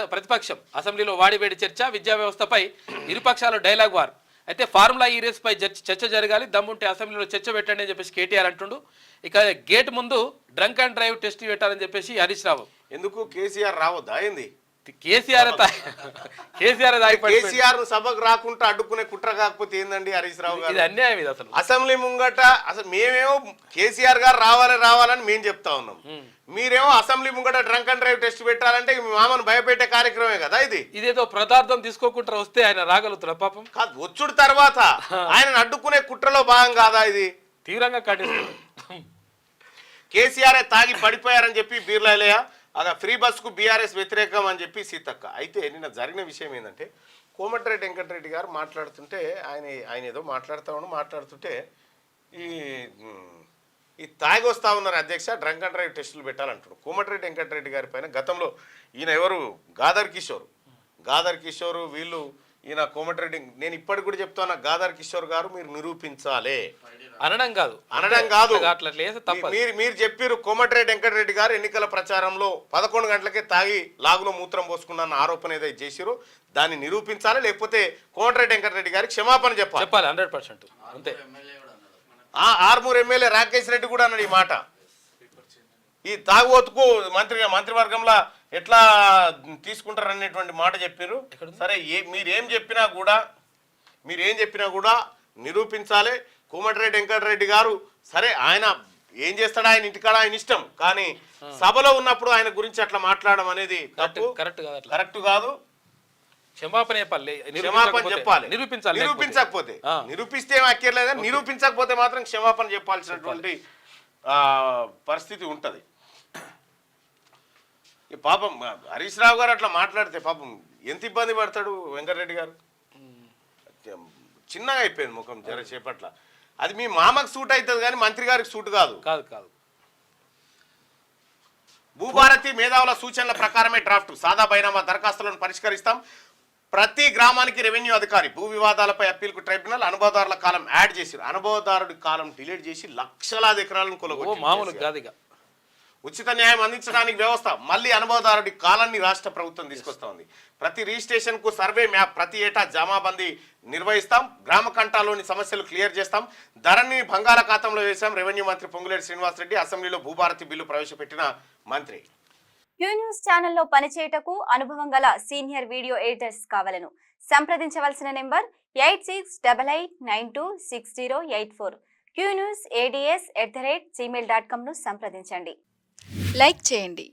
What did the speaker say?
ప్రతిపక్షం అసెంబ్లీలో వాడివేడి చర్చ విద్యా వ్యవస్థపై ఇరుపక్షాలు డైలాగ్ వార్ అయితే ఫార్ములా ఈ రేస్ పై చర్చ జరగాలి దమ్ముంటే అసెంబ్లీలో చర్చ పెట్టండి అని చెప్పేసి కేటీఆర్ అంటుండు ఇక గేట్ ముందు డ్రంక్ అండ్ డ్రైవ్ టెస్ట్ పెట్టాలని చెప్పేసి హరీష్ రావు ఎందుకు కేసీఆర్ రావద్దా ఏంది కేసీఆర్ ను సభకు రాకుండా అడ్డుకునే కుట్ర కాకపోతే ఏందండి హరీష్ రావు గారు ఇది అన్యాయం ఇది అసలు అసెంబ్లీ ముంగట అసలు మేమేమో కేసీఆర్ గారు రావాలని మేము చెప్తా ఉన్నాం మీరేమో అసెంబ్లీ ముంగట డ్రంక్ అండ్ డ్రైవ్ టెస్ట్ పెట్టాలంటే మీ మామను భయపెట్టే కార్యక్రమే కదా ఇదేదో పదార్థం తీసుకోకుండా వస్తే ఆయన రాగలుగుతాడు పాపం కాదు వచ్చుడు తర్వాత ఆయన అడ్డుకునే కుట్రలో భాగం కాదా ఇది తీవ్రంగా ఖండిస్తుంది కేసీఆర్ తాగి పడిపోయారని చెప్పి బీర్లాలయ అలా ఫ్రీ బస్కు బీఆర్ఎస్ వ్యతిరేకం అని చెప్పి సీతక్క అయితే నిన్న జరిగిన విషయం ఏంటంటే కోమటిరెడ్డి వెంకటరెడ్డి గారు మాట్లాడుతుంటే ఆయన ఏదో మాట్లాడుతుంటే ఈ తాగి వస్తా ఉన్నారు అధ్యక్ష డ్రంక్ అండ్ డ్రైవ్ టెస్టులు పెట్టాలంటారు కోమటిరెడ్డి వెంకటరెడ్డి గారి పైన గతంలో ఈయన ఎవరు గాదర్ కిషోర్ వీళ్ళు ఈయన కోమటిరెడ్డి నేను ఇప్పటికి కూడా చెప్తాను గాదర్ కిషోర్ గారు మీరు నిరూపించాలి అనడం కాదు మీరు చెప్పారు కోమటిరెడ్డి వెంకటరెడ్డి గారు ఎన్నికల ప్రచారంలో 11 గంటలకే తాగి లాగులో మూత్రం పోసుకున్న ఆరోపణ ఏదైతే చేసిరో దాన్ని నిరూపించాలి లేకపోతే కోమటిరెడ్డి వెంకటరెడ్డి గారికి క్షమాపణ చెప్పాలి 100% అంతే ఆర్మూర్ ఎమ్మెల్యే రాకేష్ రెడ్డి కూడా అన్నాడు ఈ మాట ఈ తాగుబోతుకు మంత్రివర్గంలో ఎట్లా తీసుకుంటారనేటువంటి మాట చెప్పారు సరే మీరేం చెప్పినా కూడా నిరూపించాలి కోమటిరెడ్డి వెంకటరెడ్డి గారు సరే ఆయన ఏం చేస్తాడు ఆయన ఇంటికాడ ఆయన ఇష్టం కానీ సభలో ఉన్నప్పుడు ఆయన గురించి అట్లా మాట్లాడడం అనేది కరెక్ట్ కాదు క్షమాపణ చెప్పాలి నిరూపించకపోతే నిరూపిస్తే ఏం అక్కర్లేదు నిరూపించకపోతే మాత్రం క్షమాపణ చెప్పాల్సినటువంటి పరిస్థితి ఉంటది పాపం హరీష్ రావు గారు అట్లా మాట్లాడితే పాపం ఎంత ఇబ్బంది పడతాడు వెంకటరెడ్డి గారు చిన్నగా అయిపోయింది ముఖం జరసేపట్ల అది మీ మామకు సూట్ అవుతుంది కానీ మంత్రి గారికి సూట్ కాదు భూభారతి మేధావుల సూచనల ప్రకారమే డ్రాఫ్ట్ సాదా బైనామా దరఖాస్తులను పరిష్కరిస్తాం ప్రతి గ్రామానికి రెవెన్యూ అధికారి భూ వివాదాలపై అప్పీల్కు ట్రైబ్యునల్ అనుభవదారుల కాలం యాడ్ చేసి అనుభవదారుడి కాలం డిలీట్ చేసి లక్షలాది ఎకరాలను కొలగొట్టారు ఉచిత న్యాయం అందించడానికి వ్యవస్థ మళ్ళీ అనుభవదారుడి కాలాన్ని రాష్ట్ర ప్రభుత్వం తీసుకొస్తోంది ప్రతి రిజిస్ట్రేషన్ కు సర్వే మ్యాప్ ప్రతి ఏటా జమాబందీ నిర్వహిస్తాం గ్రామ కంటాలోని సమస్యలు క్లియర్ చేస్తాం ధరణి బంగాళాఖాతంలో వేశాం రెవెన్యూ మంత్రి పొంగులేటి శ్రీనివాసరెడ్డి అసెంబ్లీలో భూభారతి బిల్లు ప్రవేశపెట్టిన మంత్రి క్యూ న్యూస్ ఛానల్లో పనిచేయటకు అనుభవం గల సీనియర్ వీడియో ఎడిటర్స్ కావాలను సంప్రదించవలసిన నెంబర్ 8688926084 qnewsads@gmail.com ను సంప్రదించండి. లైక్ చేయండి.